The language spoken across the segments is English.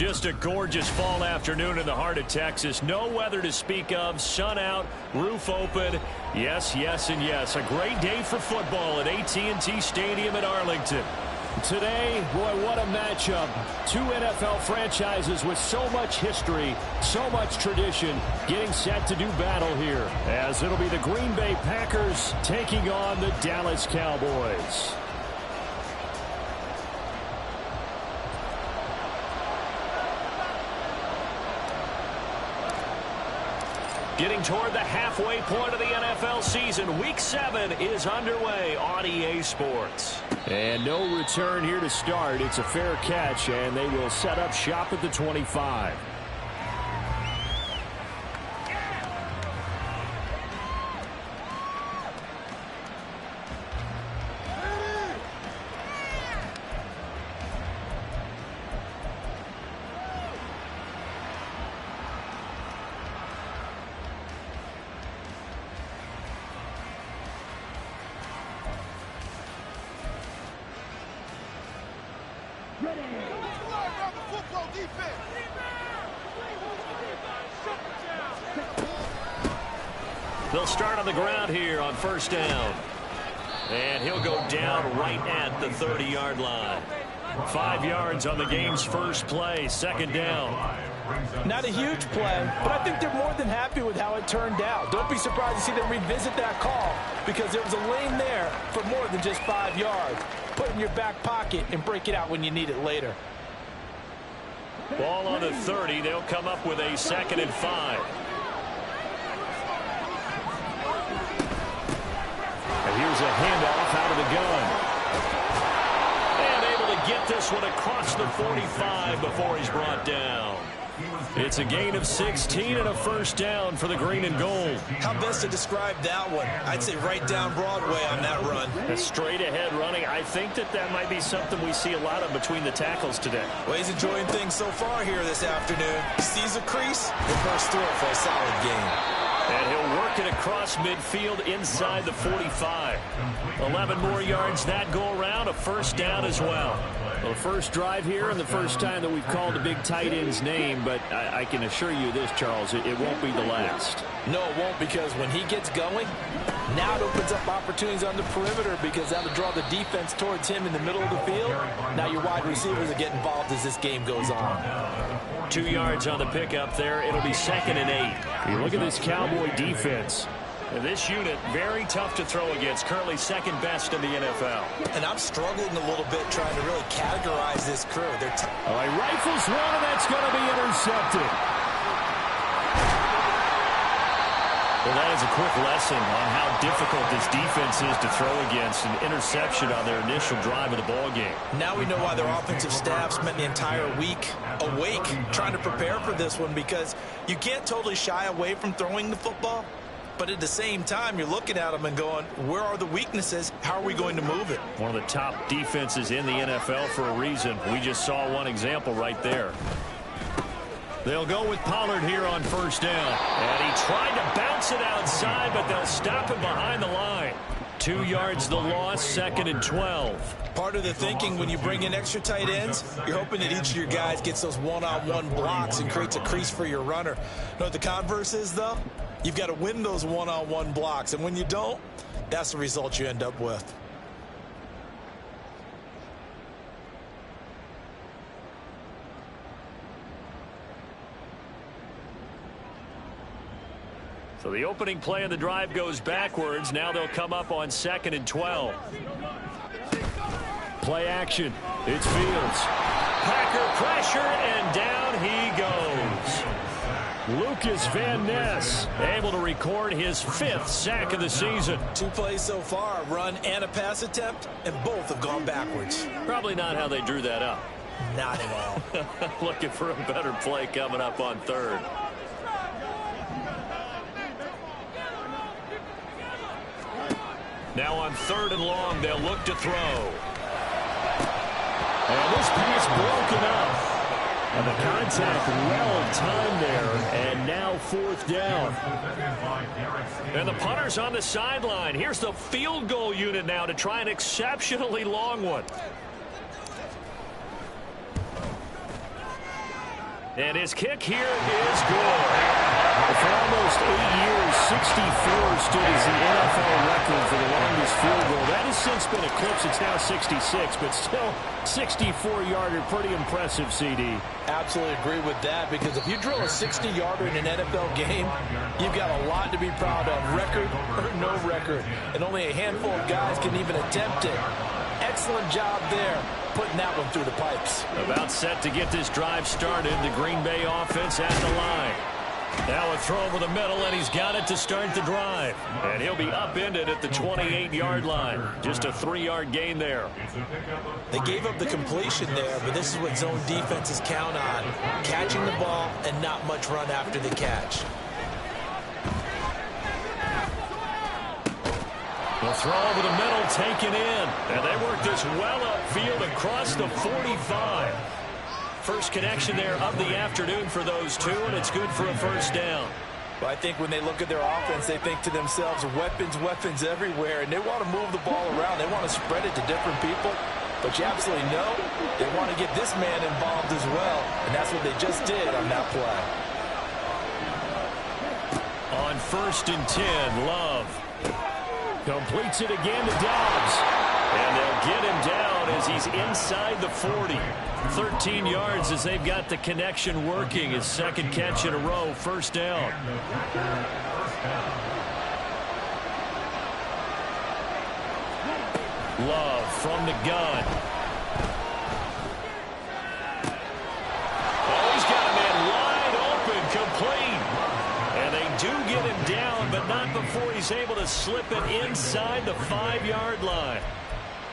Just a gorgeous fall afternoon in the heart of Texas. No weather to speak of. Sun out, roof open. Yes, yes, and yes. A great day for football at AT&T Stadium in Arlington. Today, boy, what a matchup. Two NFL franchises with so much history, so much tradition, getting set to do battle here, as it'll be the Green Bay Packers taking on the Dallas Cowboys. Getting toward the halfway point of the NFL season. Week 7 is underway on EA Sports. And no return here to start. It's a fair catch, and they will set up shop at the 25. They'll start on the ground here on first down. And he'll go down right at the 30-yard line. 5 yards on the game's first play, second down. Not a huge play, but I think they're more than happy with how it turned out. Don't be surprised to see them revisit that call because there was a lane there for more than just 5 yards. Put it in your back pocket and break it out when you need it later. Ball on the 30. They'll come up with a 2nd and 5. And here's a handoff out of the gun. And able to get this one across the 45 before he's brought down. It's a gain of 16 and a first down for the green and gold. How best to describe that one? I'd say right down Broadway on that run. A straight ahead running. I think that might be something we see a lot of between the tackles today. Well, he's enjoying things so far here this afternoon. Sees a crease, will burst through it for a solid gain. And he'll work it across midfield inside the 45. 11 more yards that go around, a first down as well. Well, the first drive here and the first time that we've called a big tight end's name, but I can assure you this, Charles, it won't be the last. No, it won't, because when he gets going, now it opens up opportunities on the perimeter because that'll draw the defense towards him in the middle of the field. Now your wide receivers will get involved as this game goes on. 2 yards on the pickup there. It'll be 2nd and 8. You look at this Cowboy defense. And this unit, very tough to throw against. Currently second best in the NFL. And I'm struggling a little bit trying to really categorize this crew. He rifles one, and that's going to be intercepted. Well, that is a quick lesson on how difficult this defense is to throw against. An interception on their initial drive of the ball game. Now we know why their offensive staff spent the entire week awake trying to prepare for this one, because you can't totally shy away from throwing the football. But at the same time, you're looking at them and going, where are the weaknesses? How are we going to move it? One of the top defenses in the NFL for a reason. We just saw one example right there. They'll go with Pollard here on first down. And he tried to bounce it outside, but they'll stop him behind the line. 2 yards the loss, 2nd and 12. Part of the thinking when you bring in extra tight ends, you're hoping that each of your guys gets those one-on-one blocks and creates a crease for your runner. You know what the converse is, though? You've got to win those one-on-one blocks, and when you don't, that's the result you end up with. So the opening play of the drive goes backwards. Now they'll come up on 2nd and 12. Play action. It's Fields. Packer pressure, and down he goes. Lucas Van Ness able to record his 5th sack of the season. 2 plays so far, a run and a pass attempt, and both have gone backwards. Probably not how they drew that up. Not at all. Looking for a better play coming up on 3rd. Now on 3rd and long, they'll look to throw. And this pass broken up. And the contact well timed there, and now 4th down. And the punter's on the sideline. Here's the field goal unit now to try an exceptionally long one. And his kick here is good. For almost 8 years, 64 stood as the NFL record for the longest field goal. That has since been eclipsed. It's now 66, but still 64-yarder. Pretty impressive, CD. Absolutely agree with that, because if you drill a 60-yarder in an NFL game, you've got a lot to be proud of, record or no record. And only a handful of guys can even attempt it. Excellent job there, putting that one through the pipes. About set to get this drive started. The Green Bay offense at the line. Now a throw over the middle, and he's got it to start the drive. And he'll be upended at the 28-yard line. Just a 3-yard gain there. They gave up the completion there, but this is what zone defenses count on. Catching the ball and not much run after the catch. The throw over the middle, taken in. And they work this well upfield across the 45. First connection there of the afternoon for those two, and it's good for a first down. Well, I think when they look at their offense, they think to themselves, weapons, weapons everywhere, and they want to move the ball around. They want to spread it to different people. But you absolutely know they want to get this man involved as well, and that's what they just did on that play. On 1st and 10, Love completes it again to Dobbs. And they'll get him down as he's inside the 40. 13 yards as they've got the connection working. His second catch in a row, first down. Love from the gun. Oh, he's got a man wide open, complete. And they do get him down, but not before he's able to slip it inside the 5-yard line.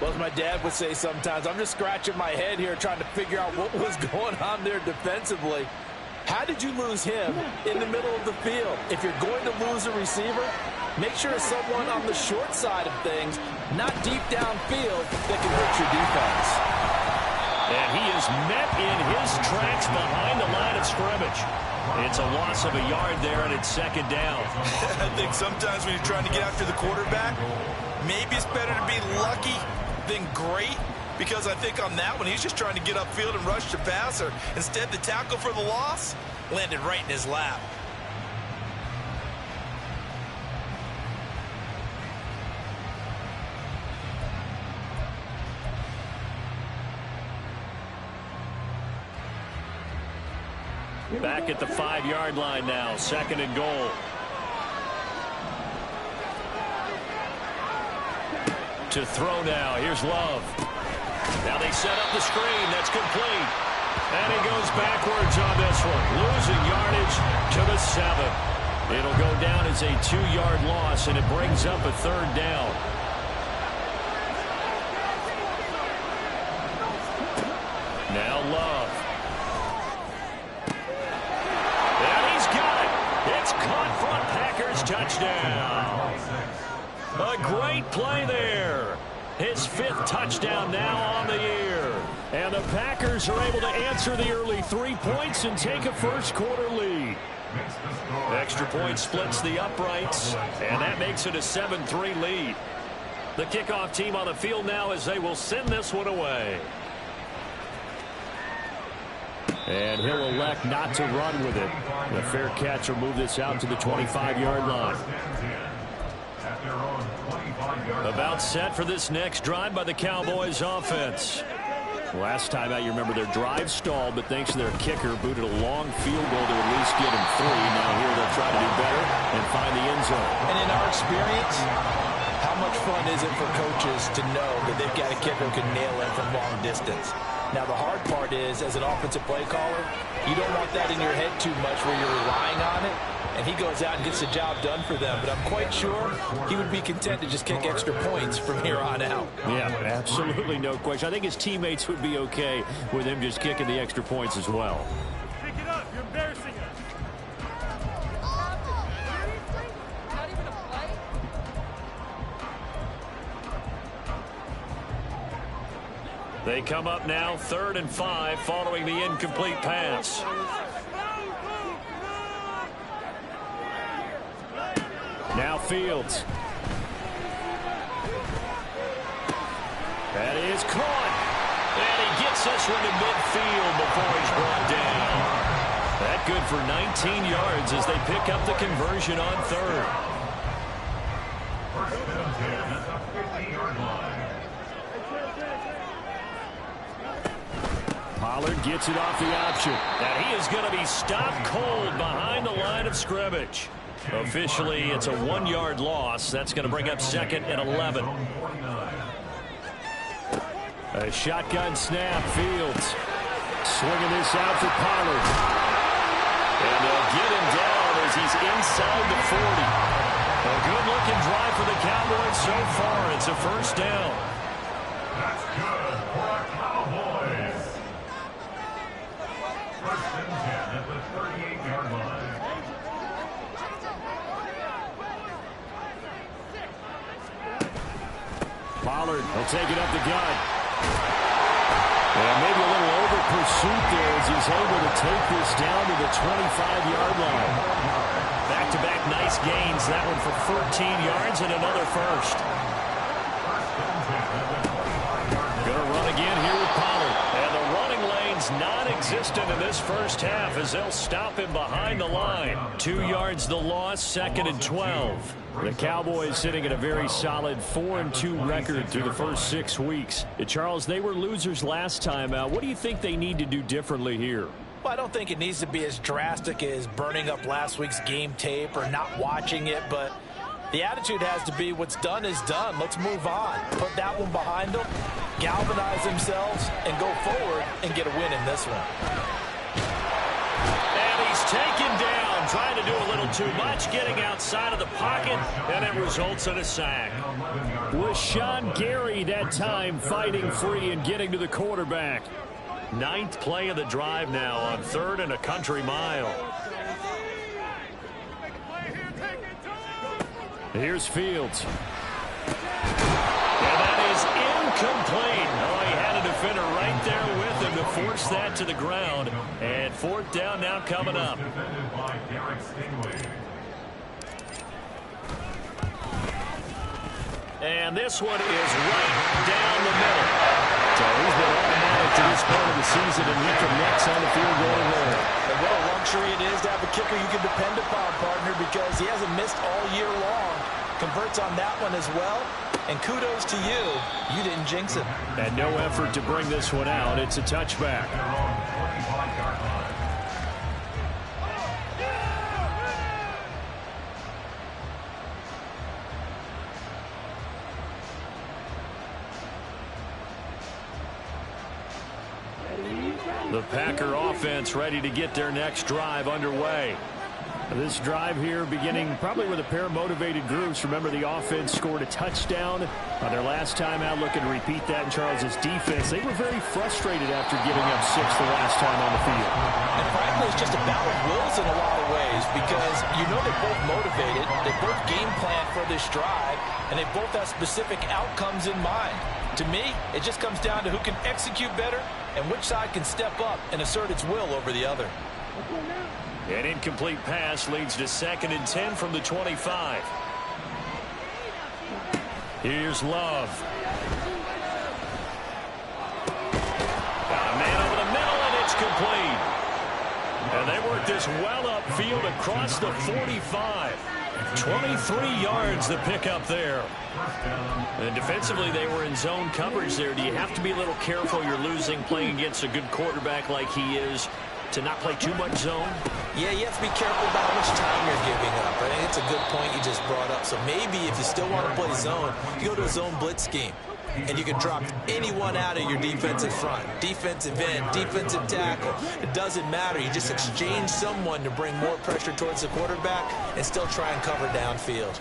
Well, as my dad would say sometimes, I'm just scratching my head here trying to figure out what was going on there defensively. How did you lose him in the middle of the field? If you're going to lose a receiver, make sure it's someone on the short side of things, not deep downfield, that can hurt your defense. And he is met in his tracks behind the line of scrimmage. It's a loss of a yard there, and it's second down. I think sometimes when you're trying to get after the quarterback, maybe it's better to be lucky than great, because I think on that one, he's just trying to get upfield and rush the passer. Instead, the tackle for the loss landed right in his lap. Back at the 5-yard line now, 2nd and goal. To throw now. Here's Love. Now they set up the screen. That's complete. And he goes backwards on this one. Losing yardage to the 7. It'll go down as a 2-yard loss, and it brings up a 3rd down. Now Love. And he's got it. It's caught for a Packers touchdown. A great play there. His 5th touchdown now on the year. And the Packers are able to answer the early 3 points and take a first-quarter lead. Extra point splits the uprights, and that makes it a 7-3 lead. The kickoff team on the field now as they will send this one away. And he'll elect not to run with it. The fair catch will move this out to the 25-yard line. About set for this next drive by the Cowboys offense. Last time out, you remember their drive stalled, but thanks to their kicker, booted a long field goal to at least get him 3. Now here they'll try to do better and find the end zone. And in our experience, how much fun is it for coaches to know that they've got a kicker who can nail it from long distance? Now, the hard part is, as an offensive play caller, you don't want that in your head too much where you're relying on it, and he goes out and gets the job done for them. But I'm quite sure he would be content to just kick extra points from here on out. Yeah, absolutely no question. I think his teammates would be okay with him just kicking the extra points as well. Pick it up. You're embarrassing us. They come up now 3rd and 5 following the incomplete pass. Now Fields. That is caught. And he gets this one to midfield before he's brought down. That good for 19 yards as they pick up the conversion on third. Pollard gets it off the option. And he is going to be stopped cold behind the line of scrimmage. Officially, it's a 1-yard loss. That's going to bring up 2nd and 11. A shotgun snap. Fields swinging this out for Pollard. And they'll get him down as he's inside the 40. A good-looking drive for the Cowboys so far. It's a first down. That's good for our Cowboys. First and 10 at the 38-yard line. Pollard will take it up the gut. And maybe a little over pursuit there as he's able to take this down to the 25-yard line. Back-to-back nice gains. That one for 14 yards and another first. Going to run again here with Pollard. And the running lane's non-existent in this first half as they'll stop him behind the line. 2 yards the loss, 2nd and 12. The Cowboys sitting at a very solid 4-2 record through the first 6 weeks. Charles, they were losers last time out. What do you think they need to do differently here? Well, I don't think it needs to be as drastic as burning up last week's game tape or not watching it, but the attitude has to be what's done is done. Let's move on. Put that one behind them, galvanize themselves, and go forward and get a win in this one. And he's taken down, trying to do a little too much, getting outside of the pocket, and it results in a sack. Rashawn Gary that time fighting free and getting to the quarterback. 9th play of the drive now on 3rd and a country mile. Here's Fields. And that is incomplete. Oh, he had a defender right there with him to force that to the ground. And 4th down now coming up. And this one is right down the middle. So he's been automatic to this point of the season, and he connects on the field goal there. And what a luxury it is to have a kicker you can depend upon, partner, because he hasn't missed all year long. Converts on that one as well. And kudos to you. You didn't jinx it. And no effort to bring this one out. It's a touchback. The Packer offense ready to get their next drive underway. This drive here beginning probably with a pair of motivated groups. Remember, the offense scored a touchdown on their last time out. Looking to repeat that in Charles's defense. They were very frustrated after giving up 6 the last time on the field. And frankly, it's just a battle of wills in a lot of ways because you know they're both motivated. They both game plan for this drive, and they both have specific outcomes in mind. To me, it just comes down to who can execute better and which side can step up and assert its will over the other. An incomplete pass leads to 2nd and 10 from the 25. Here's Love. Got a man over the middle, and it's complete. And they work this well upfield across the 45. 23 yards the pickup there. And defensively, they were in zone coverage there. Do you have to be a little careful? You're losing playing against a good quarterback like he is to not play too much zone? Yeah, you have to be careful about how much time you're giving up. I think it's a good point you just brought up. So maybe if you still want to play zone, you go to a zone blitz scheme. And you can drop anyone out of your defensive front. Defensive end, defensive tackle. It doesn't matter. You just exchange someone to bring more pressure towards the quarterback and still try and cover downfield.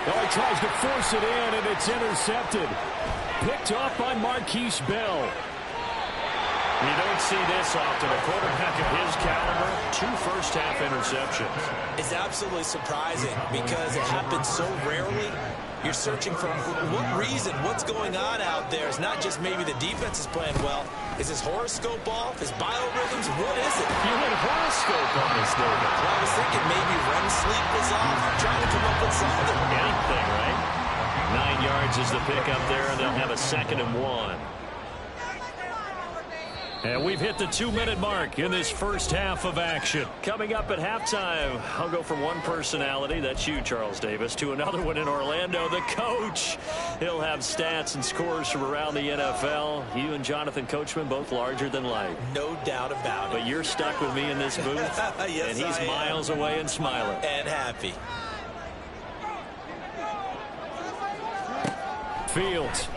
Oh, he tries to force it in, and it's intercepted. Picked off by Marquise Bell. You don't see this often. A quarterback of his caliber, 2 first-half interceptions. It's absolutely surprising because it happens so rarely. You're searching for what reason, what's going on out there. It's not just maybe the defense is playing well. Is his horoscope off? His biorhythms? What is it? You went horoscope on this, David. Well, I was thinking maybe REM sleep was off. I'm trying to come up with something. Anything, right? 9 yards is the pickup there, and they'll have a 2nd and 1. And we've hit the 2-minute mark in this first half of action. Coming up at halftime, I'll go from one personality, that's you, Charles Davis, to another one in Orlando, the coach. He'll have stats and scores from around the NFL. You and Jonathan Coachman, both larger than life. No doubt about it. But you're stuck with me in this booth, yes, and he's miles away and smiling. And happy. Fields.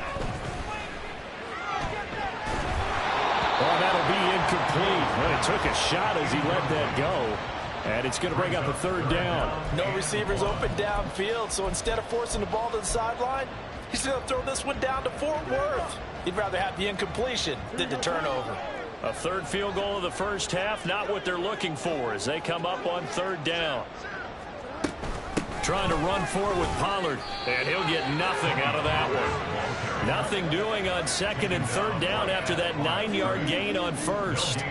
Oh, that'll be incomplete. Well, he took a shot as he let that go. And it's going to bring up a third down. No receivers open downfield, so instead of forcing the ball to the sideline, he's going to throw this one down to Fort Worth. He'd rather have the incompletion than the turnover. A third field goal of the first half, not what they're looking for as they come up on third down. Trying to run forward with Pollard, and he'll get nothing out of that one. Nothing doing on second and third down after that 9-yard gain on first.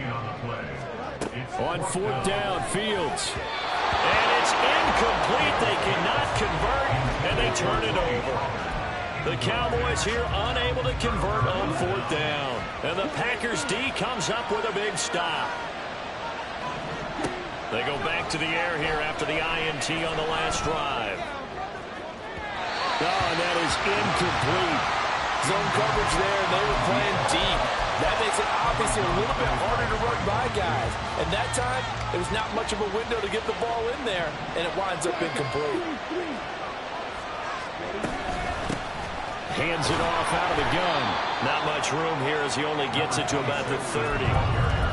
On fourth down, Fields. And it's incomplete. They cannot convert, and they turn it over. The Cowboys here unable to convert on fourth down. And the Packers D comes up with a big stop. They go back to the air here after the INT on the last drive. Oh, and that is incomplete. Zone coverage there, and they were playing deep. That makes it obviously a little bit harder to run by guys. And that time, it was not much of a window to get the ball in there, and it winds up incomplete. Hands it off out of the gun. Not much room here as he only gets it to about the 30.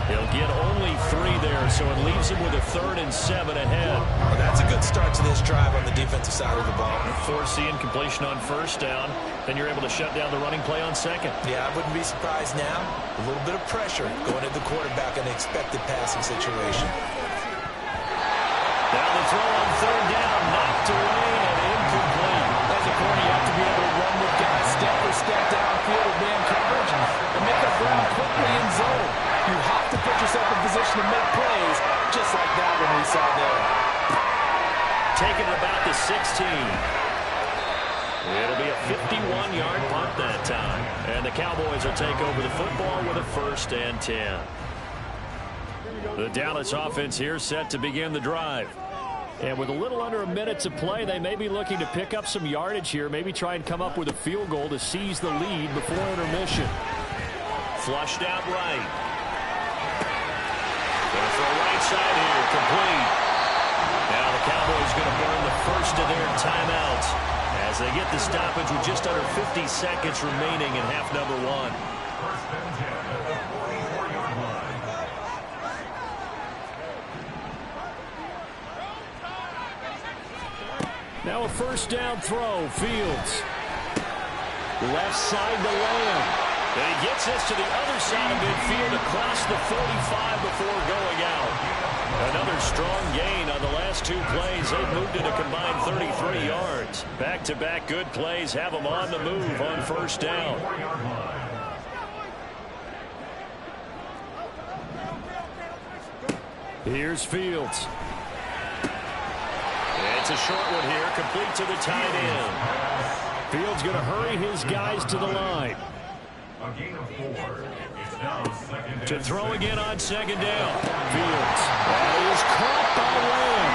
He'll get only 3 there, so it leaves him with a 3rd and 7 ahead. Well, that's a good start to this drive on the defensive side of the ball. Force the incompletion on first down, then you're able to shut down the running play on second. Yeah, I wouldn't be surprised now. A little bit of pressure going at the quarterback in an expected passing situation. Now the throw on third down, knocked away and incomplete. As a corner, you have to be able to run with guys step for step downfield with man coverage and make up ground quickly in zone. You have to put yourself in position to make plays, just like that one we saw there. Taking it about the 16. It'll be a 51-yard punt that time. And the Cowboys will take over the football with a 1st and 10. The Dallas offense here set to begin the drive. And with a little under a minute to play, they may be looking to pick up some yardage here, maybe try and come up with a field goal to seize the lead before intermission. Flushed out right. Going to throw right side here, complete. Now the Cowboys going to burn the first of their timeouts as they get the stoppage with just under 50 seconds remaining in half number 1. Now a first down throw, Fields. Left side to Lamb. And he gets this to the other side of midfield across the 45 before going out. Another strong gain on the last 2 plays. They've moved it a combined 33 yards. Back-to-back good plays have them on the move on first down. Here's Fields. It's a short one here, complete to the tight end. Fields going to hurry his guys to the line. A gain of 4. It's now 2nd To and throw 6. again on second down. Fields. That is caught by Lamb.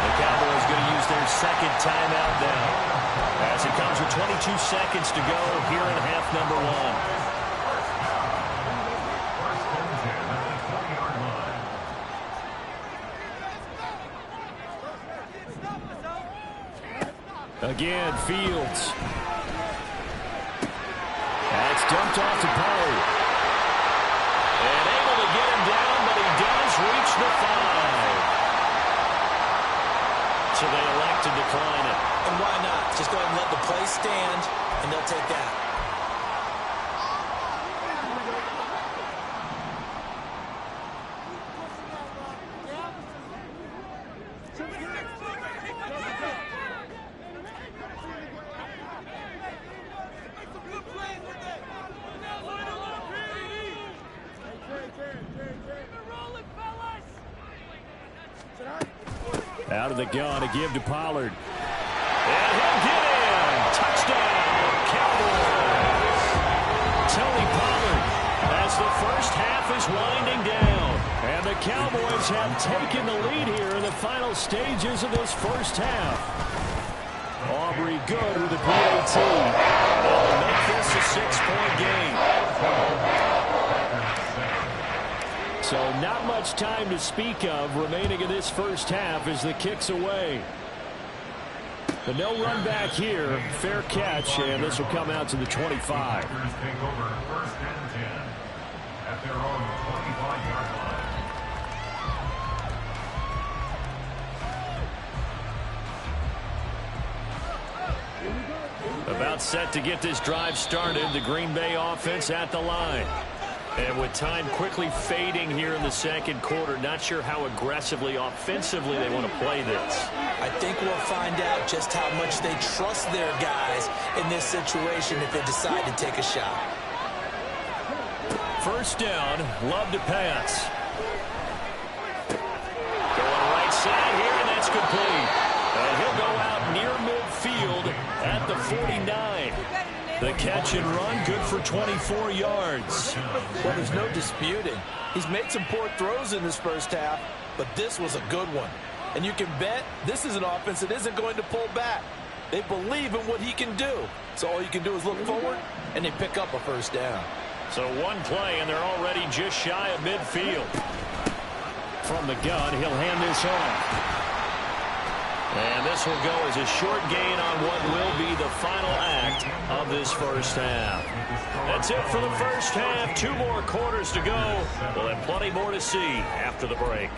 The Cowboys going to use their 2nd timeout now, as it comes with 22 seconds to go here in half number 1. Again, Fields. That's dumped off to Pollard. And able to get him down, but he does reach the 5. So they elect to decline it. And why not? Just go ahead and let the play stand, and they'll take that. Out of the gun to give to Pollard. And he'll get in. Touchdown, Cowboys. Tony Pollard has as the first half is winding down. And the Cowboys have taken the lead here in the final stages of this first half. Aubrey good with a PAT. They'll make this a 6-point game. So not much time to speak of remaining in this first half as the kick's away. The no run back here, fair catch, and this will come out to the 25. Take over first and 10 at their own 25-yard line. About set to get this drive started, the Green Bay offense at the line. And with time quickly fading here in the second quarter, not sure how aggressively, offensively they want to play this. I think we'll find out just how much they trust their guys in this situation if they decide to take a shot. First down, love to pass. Going right side here, and that's complete. And he'll go out near midfield at the 49. The catch and run, good for 24 yards. Well, there's no disputing. He's made some poor throws in this first half, but this was a good one. And you can bet this is an offense that isn't going to pull back. They believe in what he can do. So all you can do is look forward, and they pick up a first down. So one play, and they're already just shy of midfield. From the gun, he'll hand this off. And this will go as a short gain on what will be the final act of this first half. That's it for the first half. 2 more quarters to go. We'll have plenty more to see after the break.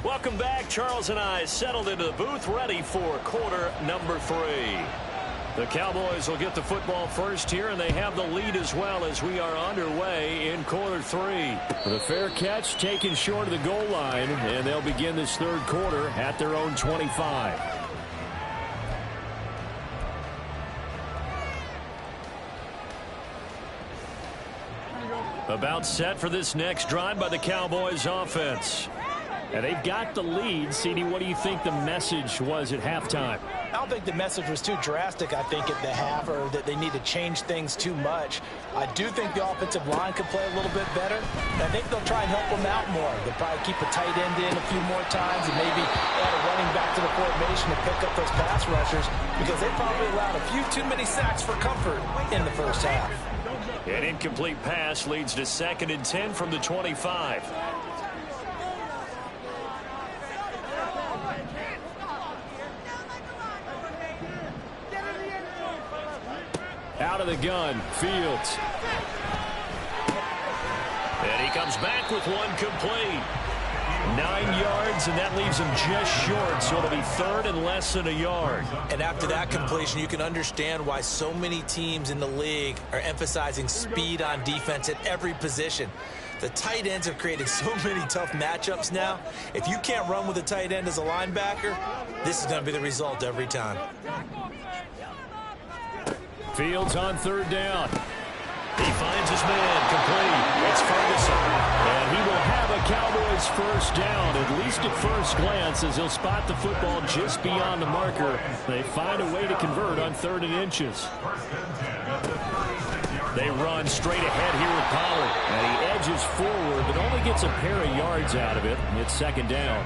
Welcome back. Charles and I settled into the booth, ready for quarter number 3. The Cowboys will get the football first here, and they have the lead as well as we are underway in quarter 3. The fair catch taken short of the goal line, and they'll begin this third quarter at their own 25. About set for this next drive by the Cowboys offense. And they've got the lead. CD, what do you think the message was at halftime? I don't think the message was too drastic, I think, at the half, or that they need to change things too much. I do think the offensive line could play a little bit better. And I think they'll try and help them out more. They'll probably keep a tight end in a few more times and maybe add a running back to the formation to pick up those pass rushers, because they probably allowed a few too many sacks for comfort in the first half. An incomplete pass leads to 2nd and 10 from the 25. Out of the gun, Fields. And he comes back with one complete. 9 yards, and that leaves him just short, so it'll be 3rd and less than a yard. And after that completion, you can understand why so many teams in the league are emphasizing speed on defense at every position. The tight ends are creating so many tough matchups now. If you can't run with a tight end as a linebacker, this is going to be the result every time. Fields on 3rd down. He finds his man, complete. It's Ferguson. And he will have a Cowboys first down, at least at first glance, as he'll spot the football just beyond the marker. They find a way to convert on 3rd and inches. They run straight ahead here with Pollard. And he edges forward, but only gets a pair of yards out of it. It's 2nd down.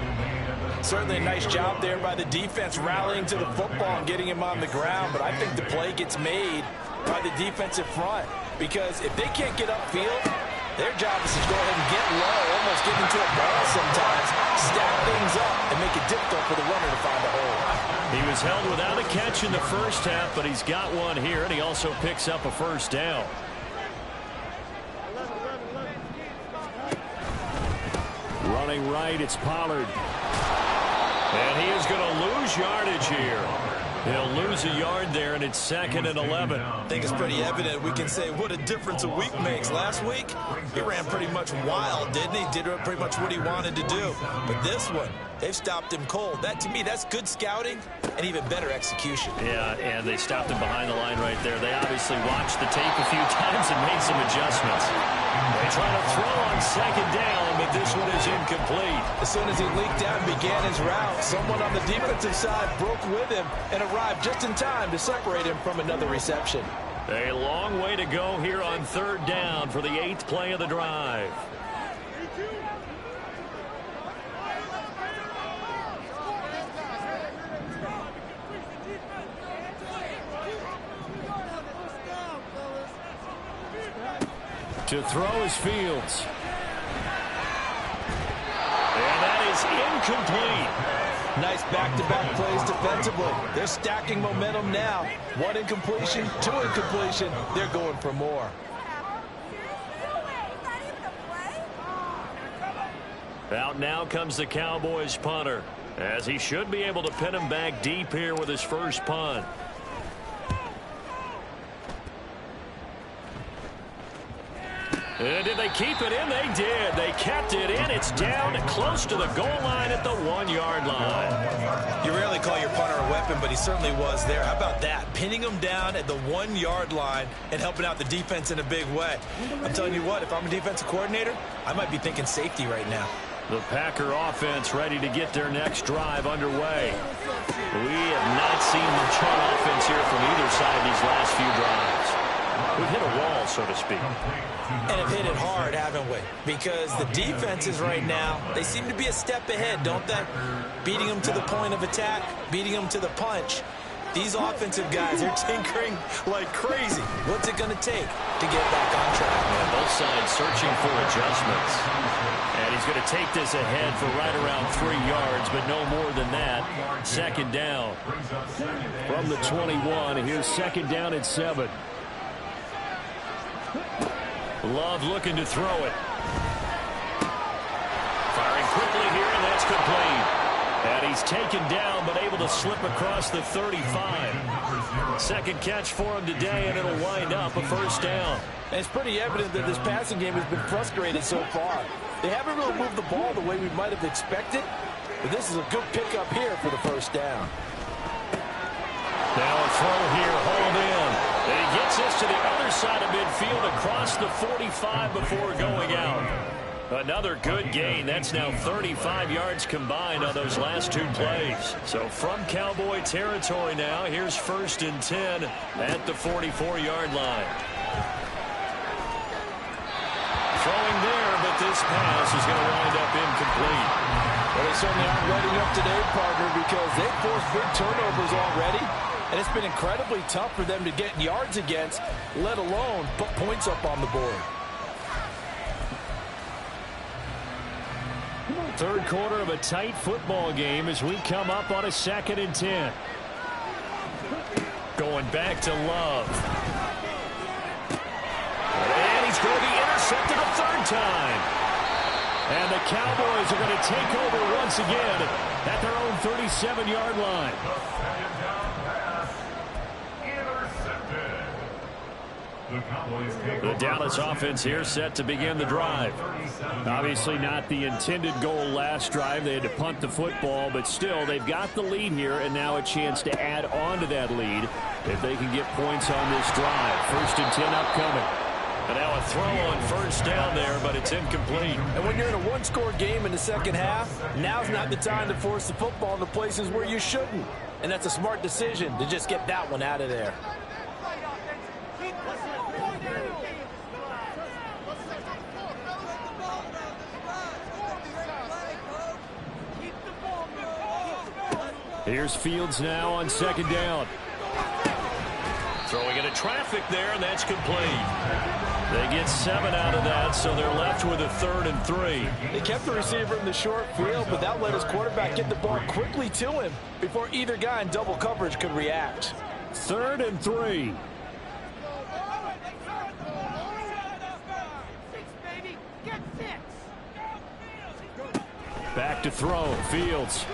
Certainly a nice job there by the defense rallying to the football and getting him on the ground, but I think the play gets made by the defensive front, because if they can't get upfield, their job is to go ahead and get low, almost get into a ball sometimes, stack things up, and make it difficult for the runner to find a hole. He was held without a catch in the first half, but he's got one here, and he also picks up a first down. Running right, it's Pollard. And he is going to lose yardage here. He'll lose a yard there, and it's 2nd and 11. I think it's pretty evident. We can say what a difference a week makes. Last week, he ran pretty much wild, didn't he? Did pretty much what he wanted to do. But this one, they've stopped him cold. That, to me, that's good scouting and even better execution. Yeah, and they stopped him behind the line right there. They obviously watched the tape a few times and made some adjustments. They try to throw on second down, but this one is incomplete. As soon as he leaked out and began his route, someone on the defensive side broke with him and arrived just in time to separate him from another reception. A long way to go here on third down for the 8th play of the drive. To throw is Fields. And that is incomplete. Nice back-to-back plays defensively. They're stacking momentum now. 1 incompletion, 2 incompletion. They're going for more. Out now comes the Cowboys punter, as he should be able to pin him back deep here with his first punt. And did they keep it in? They did. They kept it in. It's down close to the goal line at the 1-yard line. You rarely call your punter a weapon, but he certainly was there. How about that? Pinning him down at the 1-yard line and helping out the defense in a big way. I'm telling you what, if I'm a defensive coordinator, I might be thinking safety right now. The Packer offense ready to get their next drive underway. We have not seen much on offense here from either side these last few drives. We've hit a wall, so to speak. And have hit it hard, haven't we? Because the defenses right now, they seem to be a step ahead, don't they? Beating them to the point of attack, beating them to the punch. These offensive guys are tinkering like crazy. What's it going to take to get back on track? And both sides searching for adjustments. And he's going to take this ahead for right around 3 yards, but no more than that. Second down. From the 21, here's second down at 7. Love looking to throw it. Firing quickly here, and that's complete. And he's taken down, but able to slip across the 35. Second catch for him today, and it'll wind up a first down. And it's pretty evident that this passing game has been frustrated so far. They haven't really moved the ball the way we might have expected, but this is a good pickup here for the first down. Now a throw here, hauled in. And he gets this to the other side of midfield across the 45 before going out. Another good gain. That's now 35 yards combined on those last 2 plays. So from Cowboy territory now, here's 1st and 10 at the 44-yard line. Throwing there, but this pass is going to wind up incomplete. Well, they certainly aren't letting up today, partner, because they've forced big turnovers already. And it's been incredibly tough for them to get yards against, let alone put points up on the board. Third quarter of a tight football game as we come up on a 2nd and 10. Going back to Love. And he's going to be intercepted a 3rd time. And the Cowboys are going to take over once again at their own 37-yard line. The Dallas offense here set to begin the drive. Obviously not the intended goal last drive. They had to punt the football, but still they've got the lead here and now a chance to add on to that lead if they can get points on this drive. 1st and 10 upcoming. And now a throw on first down there, but it's incomplete. And when you're in a 1-score game in the second half, now's not the time to force the football into places where you shouldn't. And that's a smart decision to just get that one out of there. Here's Fields now on 2nd down. Throwing into traffic there, and that's complete. They get 7 out of that, so they're left with a 3rd and 3. They kept the receiver in the short field, but that let his quarterback get the ball quickly to him before either guy in double coverage could react. 3rd and 3. Back to throw, Fields.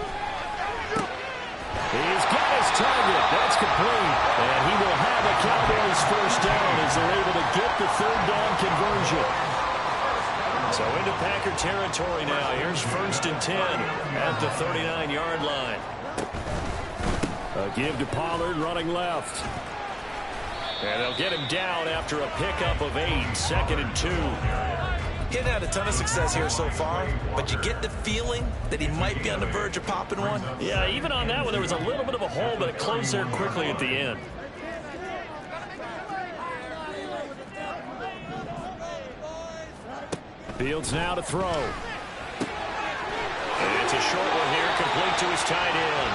He's got his target. That's complete. And he will have a Cowboys first down as they're able to get the 3rd down conversion. So into Packer territory now. Here's 1st and 10 at the 39-yard line. A give to Pollard running left. And they'll get him down after a pickup of 8, 2nd and 2. He hasn't had a ton of success here so far, but you get the feeling that he might be on the verge of popping one. Yeah, even on that one, there was a little bit of a hole, but it closed there quickly at the end. Fields now to throw. And it's a short one here, complete to his tight end.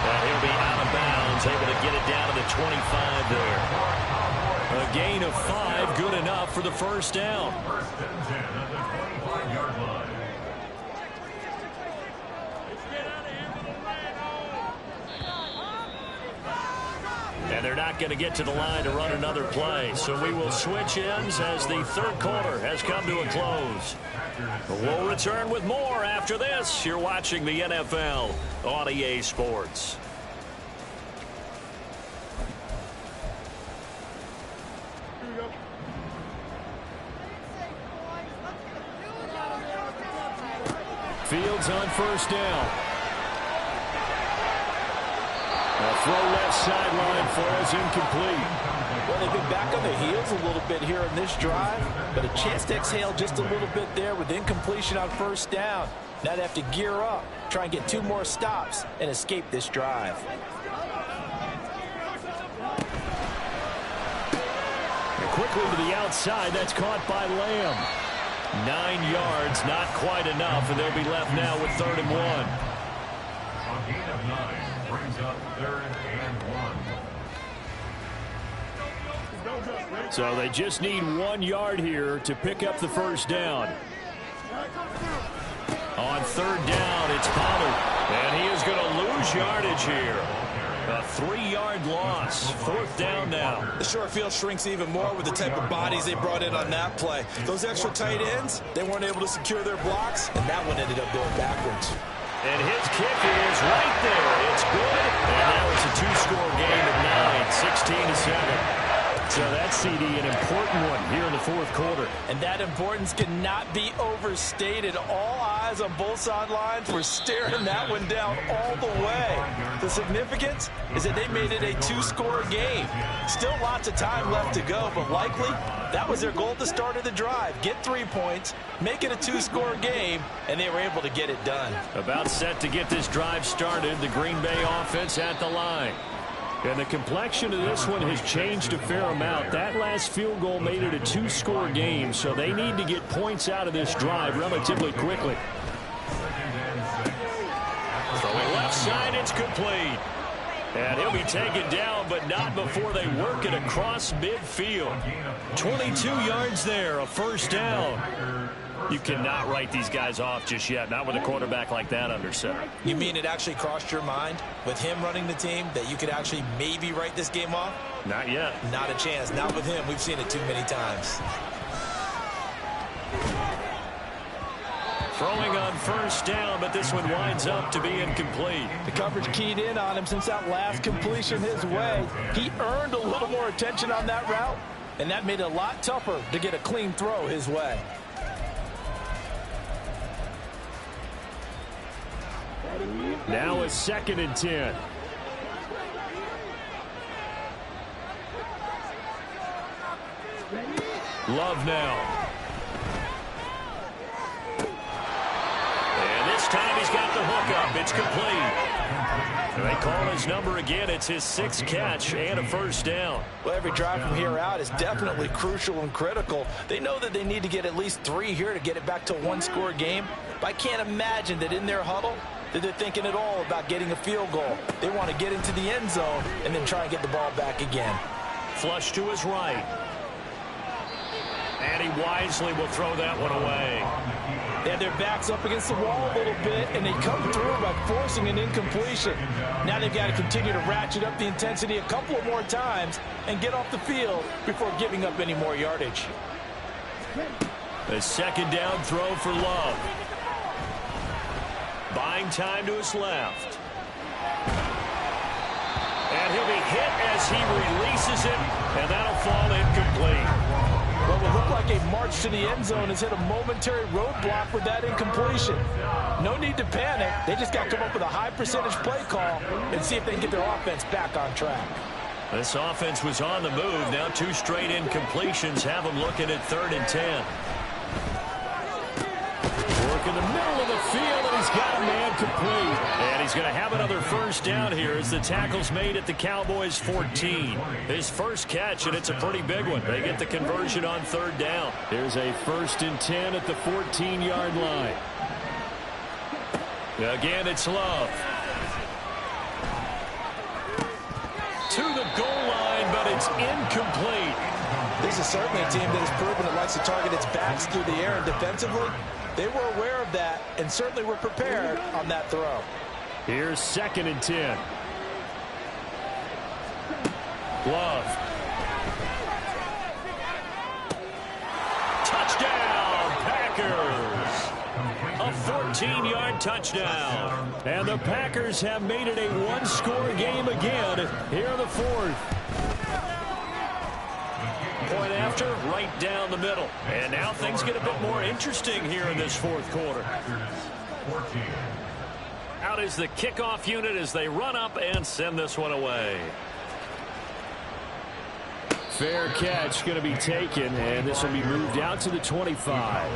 And he'll be out of bounds, able to get it down to the 25 there. A gain of 5, good enough for the first down. First and 10 at the 25-yard line. And they're not going to get to the line to run another play. So we will switch ends as the third quarter has come to a close. We'll return with more after this. You're watching the NFL on EA Sports. Fields on first down. A throw left sideline falls incomplete. Well, they've been back on their heels a little bit here in this drive, but a chance to exhale just a little bit there with incompletion on first down. Now they have to gear up, try and get 2 more stops, and escape this drive. And quickly to the outside, that's caught by Lamb. 9 yards, not quite enough, and they'll be left now with 3rd and 1. A gain of 9 brings up 3rd and 1. So they just need 1 yard here to pick up the first down. On 3rd down, it's Pollard, and he is going to lose yardage here. A 3-yard loss. 4th down now. The short field shrinks even more with the type of bodies they brought in on that play. Those extra tight ends, they weren't able to secure their blocks, and that one ended up going backwards. And his kick is right there. It's good. And now it's a 2-score game of 9, 16-7. So that's, CD, an important one here in the 4th quarter. And that importance cannot be overstated. All eyes on both sidelines were staring that one down all the way. The significance is that they made it a 2-score game. Still lots of time left to go, but likely that was their goal at the start of the drive. Get 3 points, make it a 2-score game, and they were able to get it done. About set to get this drive started, the Green Bay offense at the line. And the complexion of this one has changed a fair amount. That last field goal made it a 2-score game, so they need to get points out of this drive relatively quickly. Throwing left side, it's complete. And he'll be taken down, but not before they work it across midfield. 22 yards there, a first down. You cannot write these guys off just yet, not with a quarterback like that under center. You mean it actually crossed your mind with him running the team that you could actually maybe write this game off? Not yet. Not a chance. Not with him. We've seen it too many times. Throwing on first down, but this one winds up to be incomplete. The coverage keyed in on him since that last completion his way. He earned a little more attention on that route, and that made it a lot tougher to get a clean throw his way. Now a 2nd and 10. Love now. And this time he's got the hook up. It's complete. And they call his number again. It's his 6th catch and a first down. Well, every drive from here out is definitely crucial and critical. They know that they need to get at least 3 here to get it back to a 1-score game. But I can't imagine that in their huddle that they're thinking at all about getting a field goal. They want to get into the end zone and then try and get the ball back again. Flush to his right. And he wisely will throw that one away. They had their backs up against the wall a little bit, and they come through by forcing an incompletion. Now they've got to continue to ratchet up the intensity a couple of more times and get off the field before giving up any more yardage. A 2nd down throw for Love. Buying time to his left. And he'll be hit as he releases it, and that'll fall incomplete. What will look like a march to the end zone has hit a momentary roadblock with that incompletion. No need to panic. They just got to come up with a high percentage play call and see if they can get their offense back on track. This offense was on the move. Now 2 straight incompletions have them looking at 3rd and 10. Work in the middle of the field, and he's got a man complete. And he's going to have another first down here as the tackle's made at the Cowboys' 14. His first catch, and it's a pretty big one. They get the conversion on 3rd down. There's a 1st and 10 at the 14-yard line. Again, it's Love. To the goal line, but it's incomplete. This is certainly a team that has proven it likes to target its backs through the air, and defensively, they were aware of that and certainly were prepared on that throw. Here's 2nd and 10. Love. Touchdown, Packers. A 14-yard touchdown. And the Packers have made it a 1-score game again here in the 4th. Point after, right down the middle. And now things get a bit more interesting here in this 4th quarter. Out is the kickoff unit as they run up and send this one away. Fair catch going to be taken, and this will be moved out to the 25.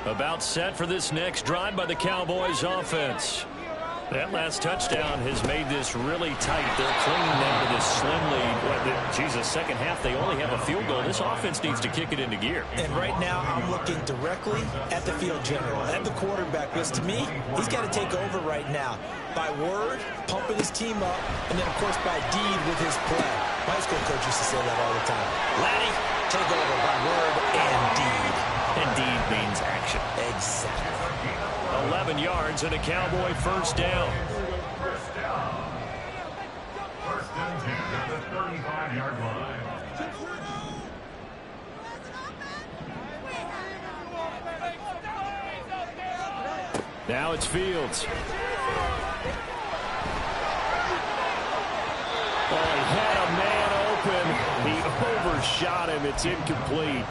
About set for this next drive by the Cowboys offense. That last touchdown has made this really tight. They're clinging down to this slim lead. Jesus, second half, they only have a field goal. This offense needs to kick it into gear. And right now, I'm looking directly at the field general, at the quarterback, because to me, he's got to take over right now. By word, pumping his team up, and then, of course, by deed with his play. My high school coach used to say that all the time. Laddie, take over by word and deed. And deed means action. Exactly. 11 yards and a Cowboy first down. First and 10 at the 35-yard line. Now it's Fields. Oh, he had a man open. He overshot him. It's incomplete.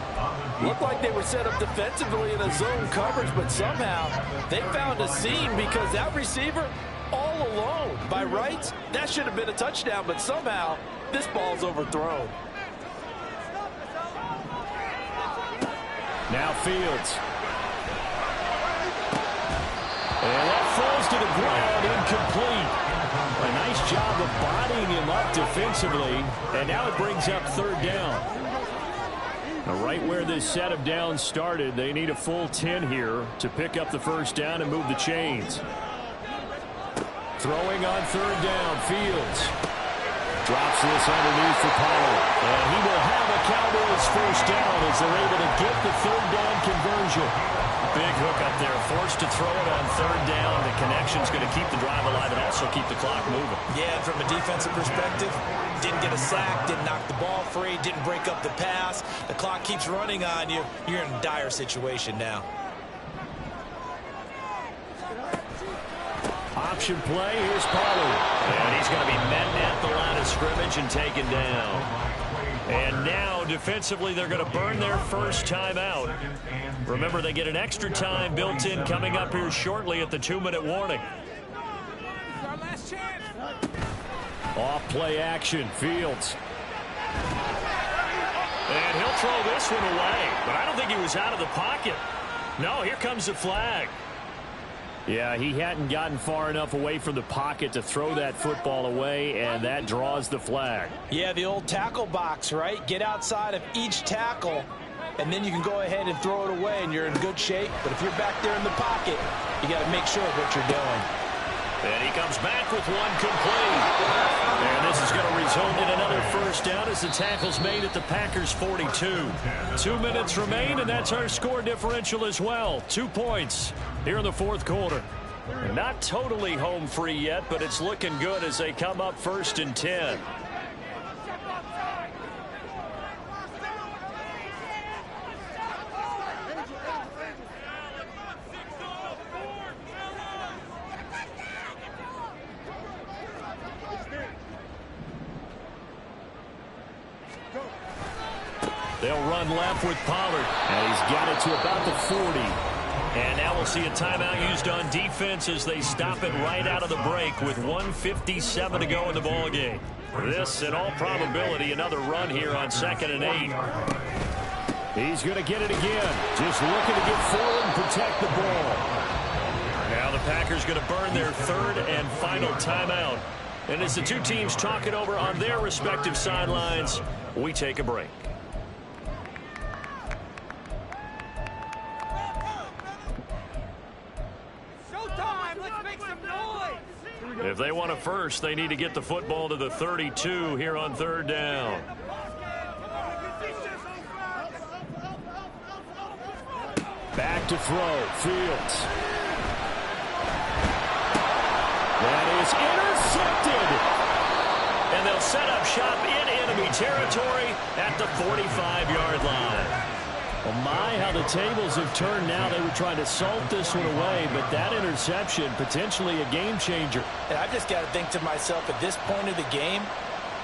Looked like they were set up defensively in a zone coverage, but somehow they found a seam because that receiver all alone. By rights, that should have been a touchdown, but somehow this ball's overthrown. Now Fields. And that falls to the ground, incomplete. A nice job of bodying him up defensively, and now it brings up 3rd down. Right where this set of downs started, they need a full 10 here to pick up the first down and move the chains. Throwing on 3rd down, Fields. Drops this underneath for Pollard. And he will have a Cowboys first down as they're able to get the 3rd down conversion. Big hook up there, forced to throw it on 3rd down. The connection's going to keep the drive alive and also keep the clock moving. Yeah, and from a defensive perspective, didn't get a sack, didn't knock the ball free, didn't break up the pass. The clock keeps running on you. You're in a dire situation now. Option play, here's Pollard. And he's going to be met at the line of scrimmage and taken down. And now, defensively, they're going to burn their first timeout. Remember, they get an extra time built in coming up here shortly at the 2-minute warning. Off play action, Fields. And he'll throw this one away, but I don't think he was out of the pocket. No, here comes the flag. Yeah, he hadn't gotten far enough away from the pocket to throw that football away, and that draws the flag. Yeah, the old tackle box, right? Get outside of each tackle, and then you can go ahead and throw it away, and you're in good shape. But if you're back there in the pocket, you got to make sure of what you're doing. And he comes back with one complete. And this is going to result in another first down as the tackle's made at the Packers' 42. 2 minutes remain, and that's our score differential as well. 2 points here in the 4th quarter. Not totally home free yet, but it's looking good as they come up 1st and 10. They'll run left with Pollard. And he's got it to about the 40. And now we'll see a timeout used on defense as they stop it right out of the break with 1:57 to go in the ballgame. This, in all probability, another run here on 2nd and 8. He's going to get it again. Just looking to get forward and protect the ball. Now the Packers going to burn their 3rd and final timeout. And as the two teams talk it over on their respective sidelines, we take a break. If they want a first, they need to get the football to the 32 here on 3rd down. Back to throw. Fields. That is intercepted. And they'll set up shop in enemy territory at the 45-yard line. Well, my, how the tables have turned now. They were trying to salt this one away, but that interception, potentially a game changer. And I just got to think to myself, at this point of the game,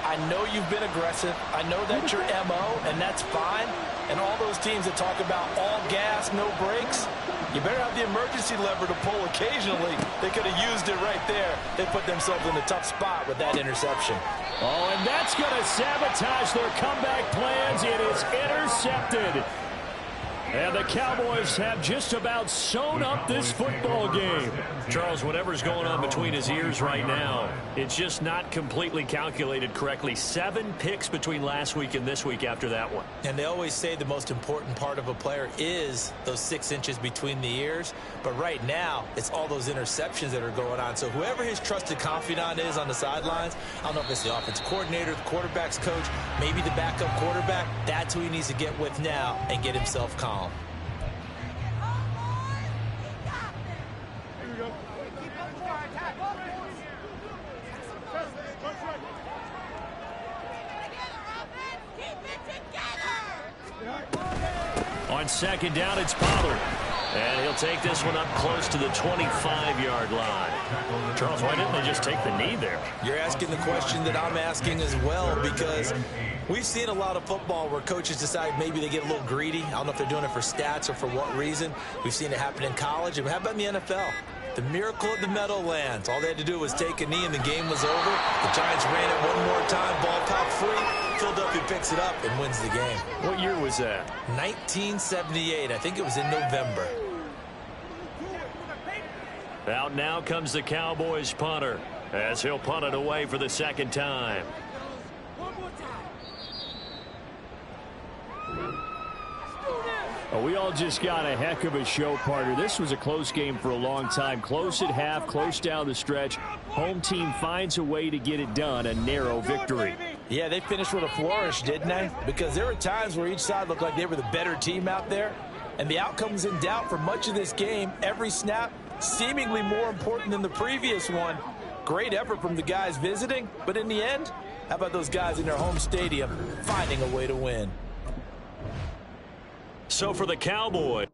I know you've been aggressive. I know that's your MO, and that's fine. And all those teams that talk about all gas, no brakes, you better have the emergency lever to pull occasionally. They could have used it right there. They put themselves in a tough spot with that interception. Oh, and that's going to sabotage their comeback plans. It is intercepted. And the Cowboys have just about sewn up this football game. Charles, whatever's going on between his ears right now, it's just not completely calculated correctly. 7 picks between last week and this week after that one. And they always say the most important part of a player is those 6 inches between the ears. But right now, it's all those interceptions that are going on. So whoever his trusted confidant is on the sidelines, I don't know if it's the offensive coordinator, the quarterback's coach, maybe the backup quarterback, that's who he needs to get with now and get himself calm. On 2nd down, it's Pollard. And he'll take this one up close to the 25-yard line. Charles, why didn't they just take the knee there? You're asking the question that I'm asking as well, because we've seen a lot of football where coaches decide maybe they get a little greedy. I don't know if they're doing it for stats or for what reason. We've seen it happen in college. And how about in the NFL? The miracle of the Meadowlands. All they had to do was take a knee and the game was over. The Giants ran it one more time. Ball popped free. Philadelphia picks it up and wins the game. What year was that? 1978. I think it was in November. Out now comes the Cowboys punter as he'll punt it away for the 2nd time. Oh, we all just got a heck of a show, partner. This was a close game for a long time. Close at half, close down the stretch. Home team finds a way to get it done. A narrow victory. Yeah, they finished with a flourish, didn't they? Because there were times where each side looked like they were the better team out there. And the outcome was in doubt for much of this game. Every snap seemingly more important than the previous one. Great effort from the guys visiting. But in the end, how about those guys in their home stadium finding a way to win? So for the Cowboys,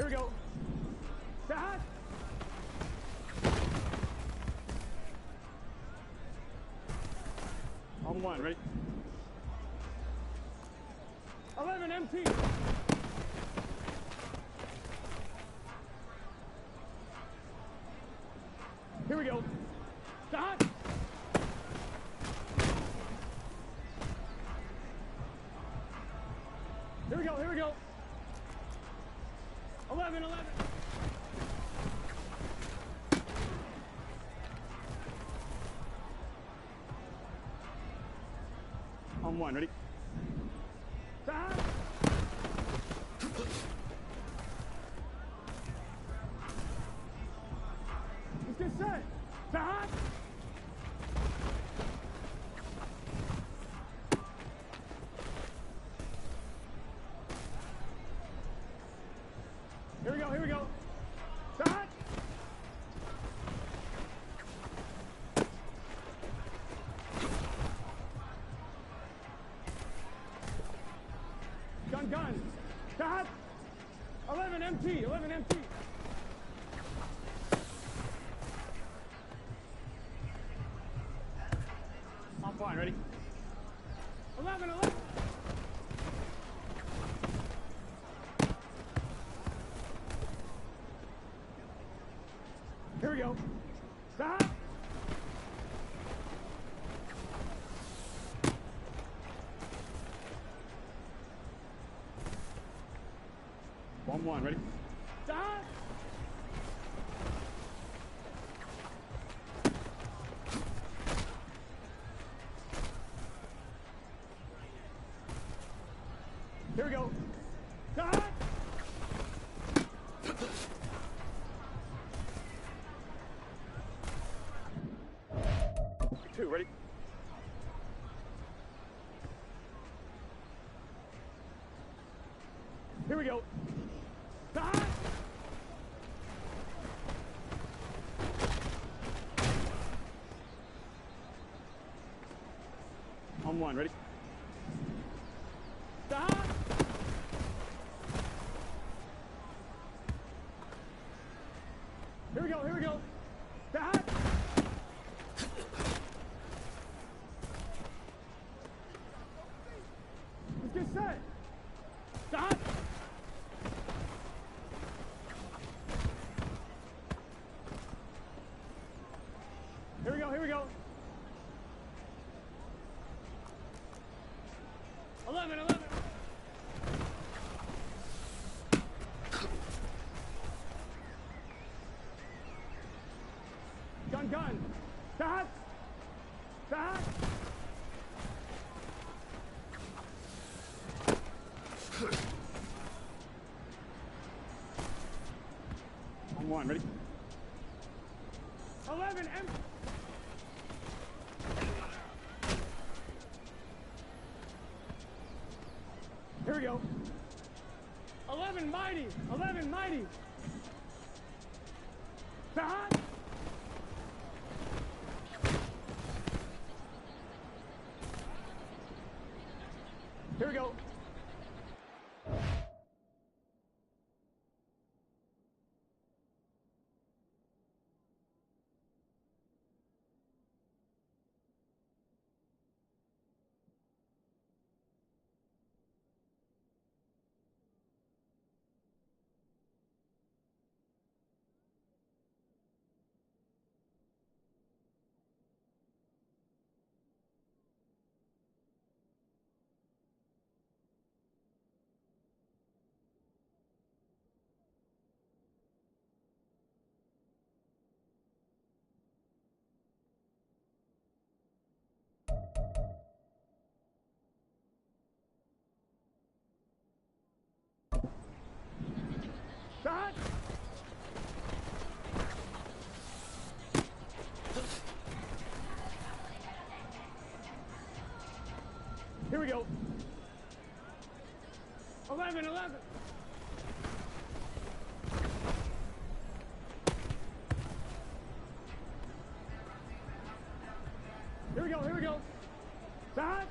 Here we go. Stop. On one, ready? 11 MT. Here we go. Stop. Here we go, here we go. 11. On one, ready? Stop. Let's get set. Stop. Here we go. Stop. Gun. Stop. 11 MT. I'm fine, ready? 11. Here we go. Stop. One, ready? Stop. Here we go. Stop. Two, ready? Here we go. Stop. On one, ready? Stop. Here we go. Stop. Let's get set. Stop. Here we go. 11. Gun. Stop. On one, ready? 11 M. Here we go. 11 mighty. Stop. Here we go. Stop. Here we go. 11. Here we go. Stop.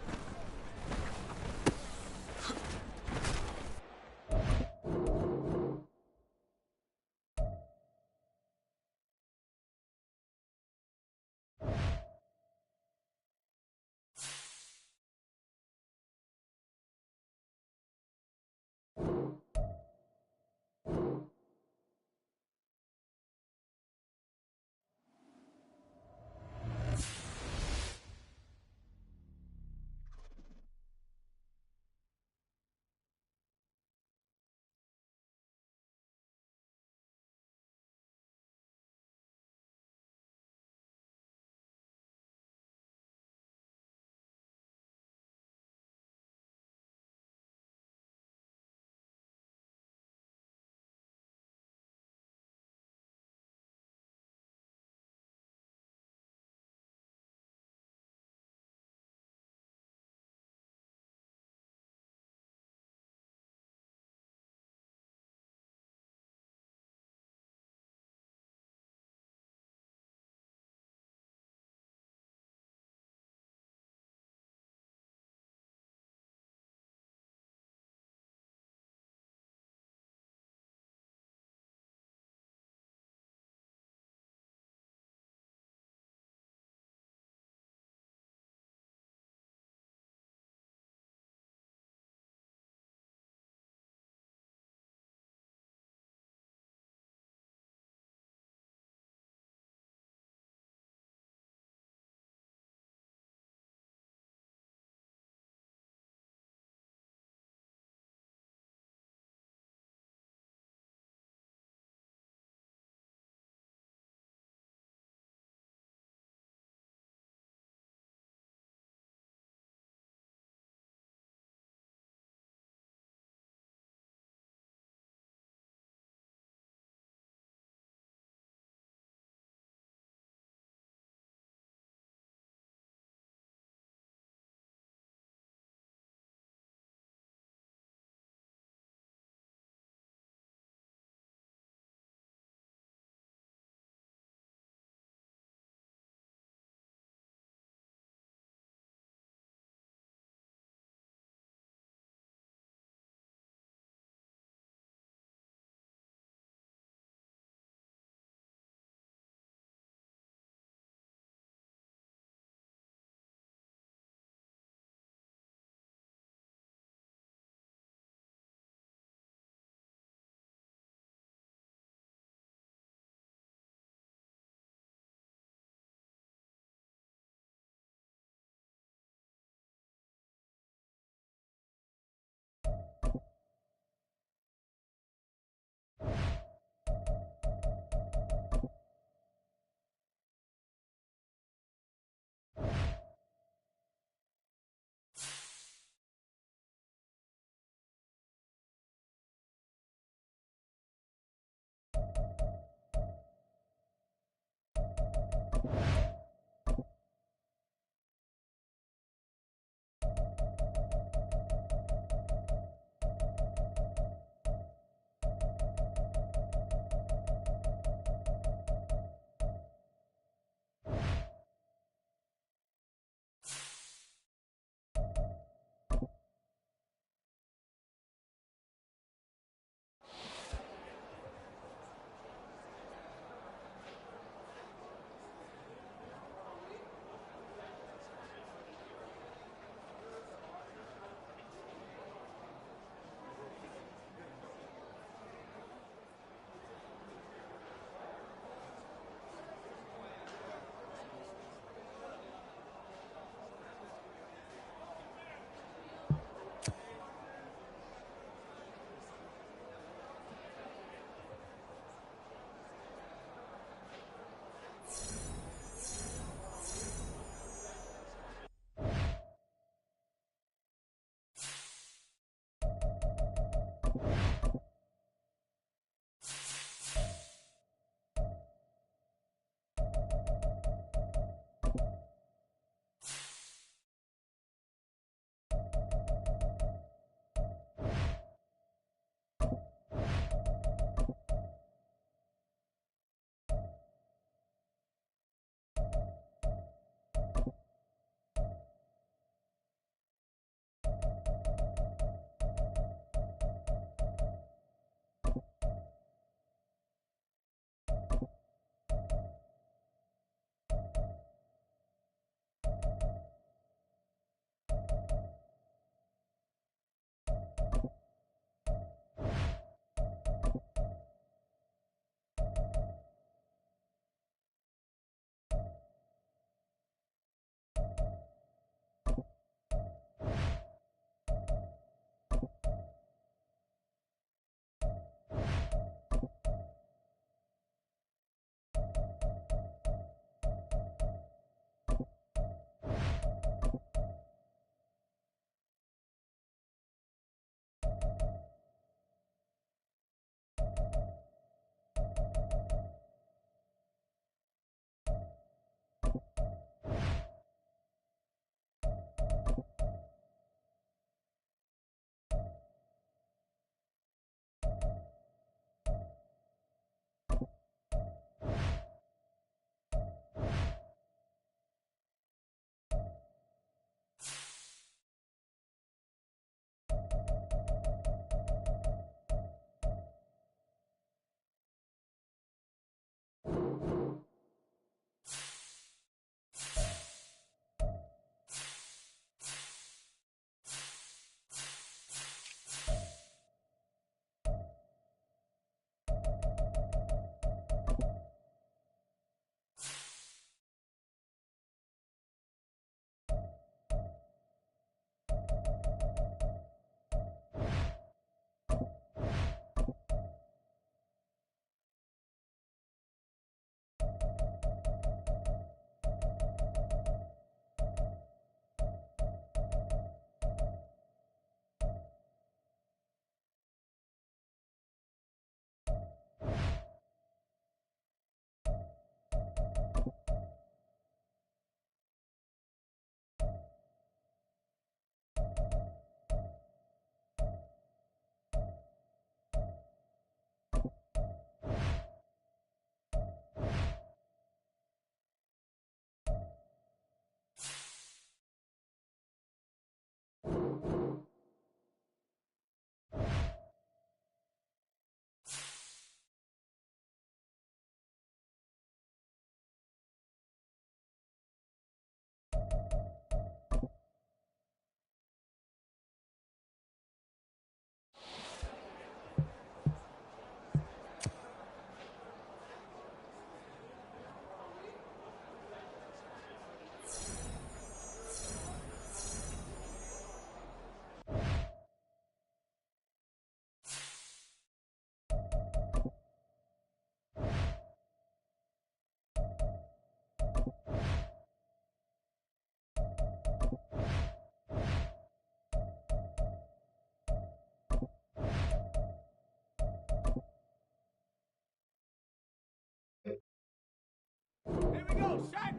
set,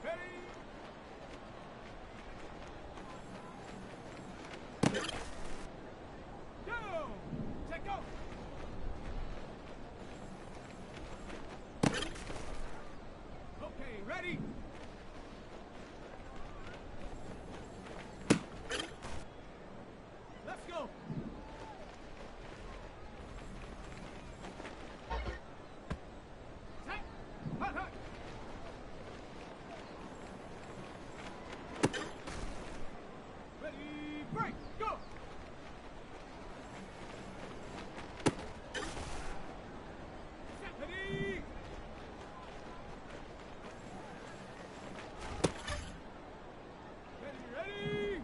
ready. Go. Set, go. Okay, ready. Let's go. Set. Hut, hut. Ready, break, go. Set, ready. Ready, ready.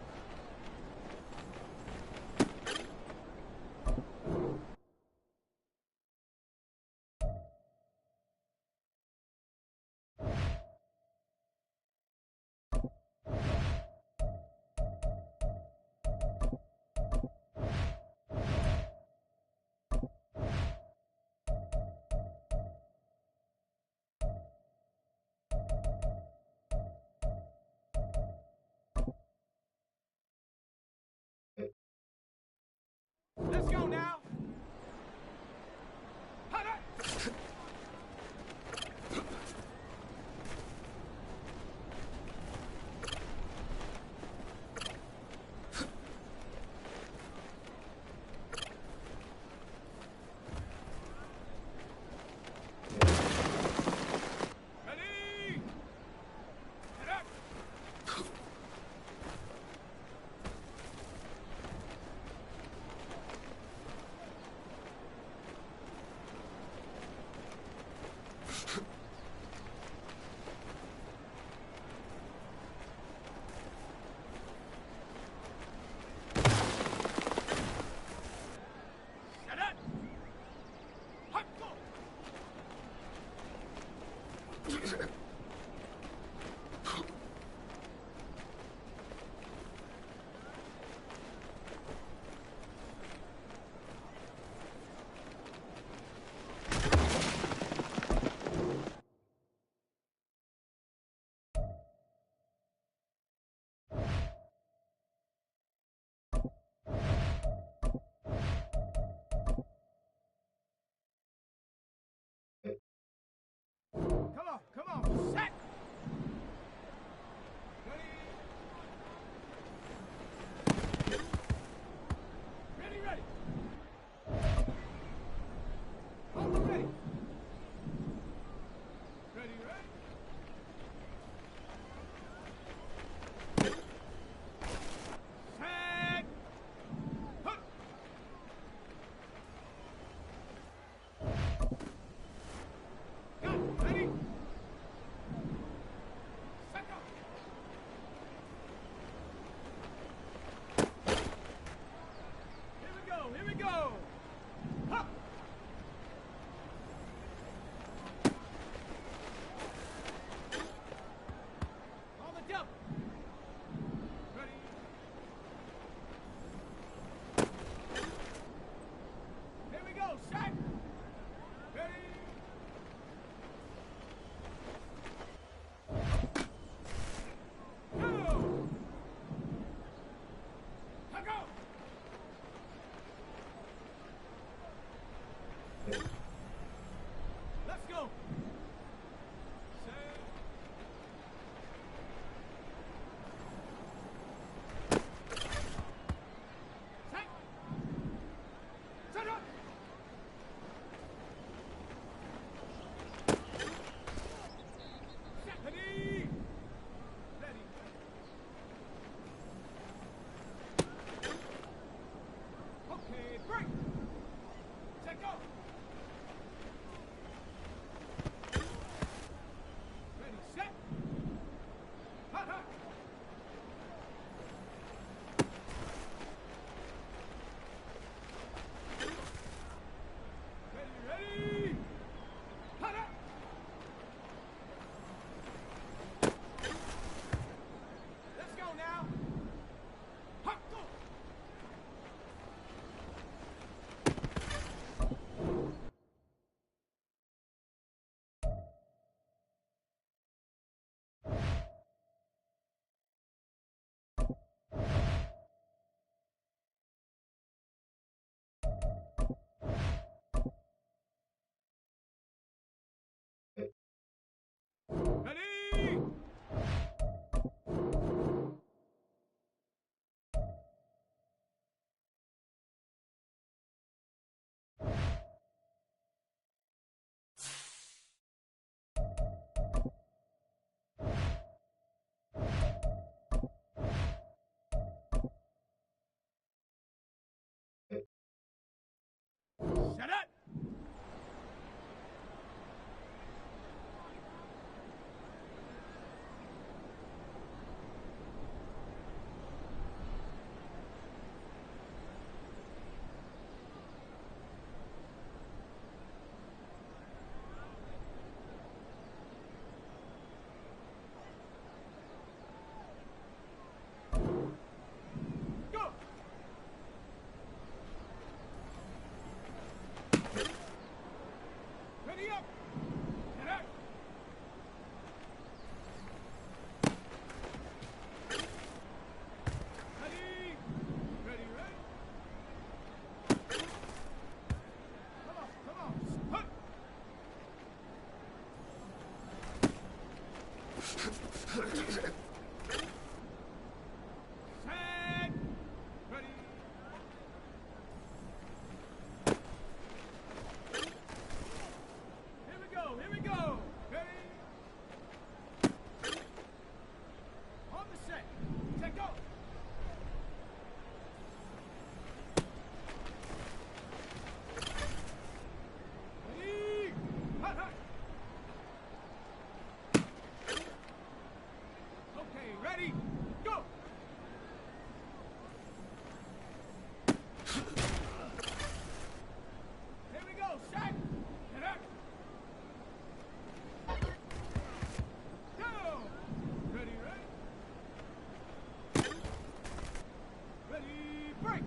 Let's go now. Hut, hut. Ready. Get up. Set up. Hut, go. Come on, Set. Ready. Here we go. Here we go. Ready. On the set. Set go. Ready. Hot, hot. Okay, ready. Go. Here we go. Set. Get up. Go. Ready, ready. Ready, break.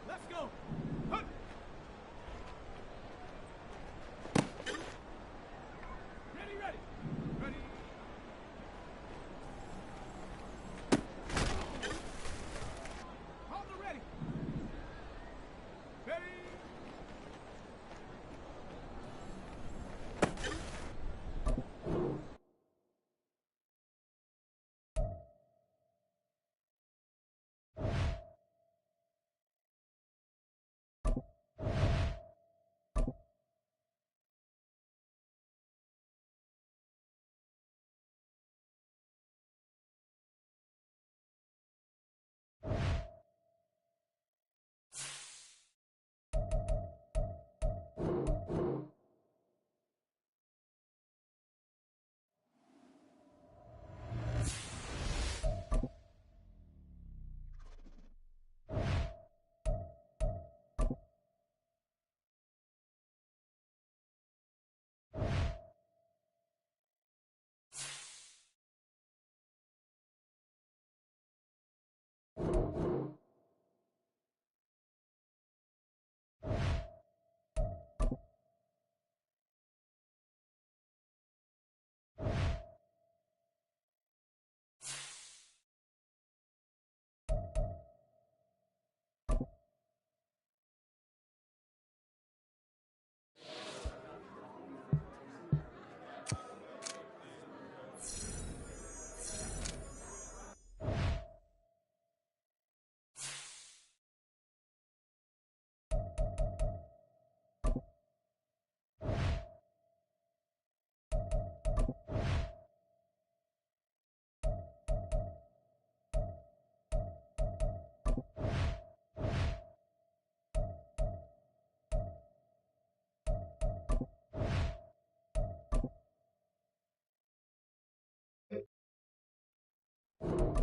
Let's go. Hup. Ready, ready. Ready. Hold the ready. Ready.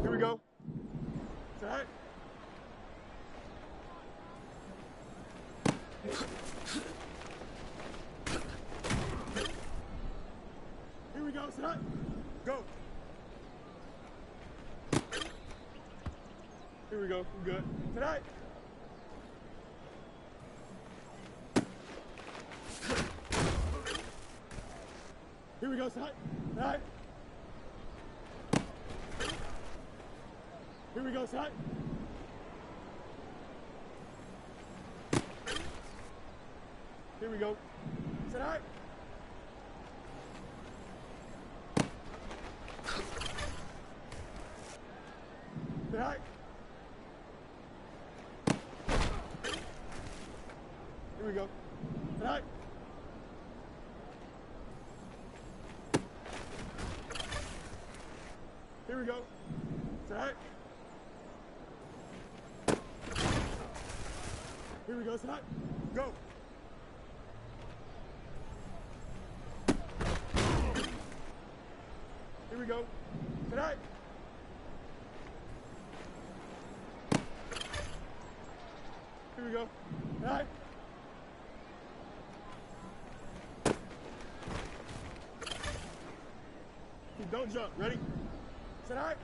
Here we go. Set. Here we go. Set. Go. Here we go. We're good. Tonight. Here we go. Set. Tonight. Here we go, set. Here we go. Set high. Set high. Here we go. Set high. Here we go. Set high. Here we go, set. Go. Here we go. Tonight. Here we go. Tonight. Don't jump. Ready? Set high.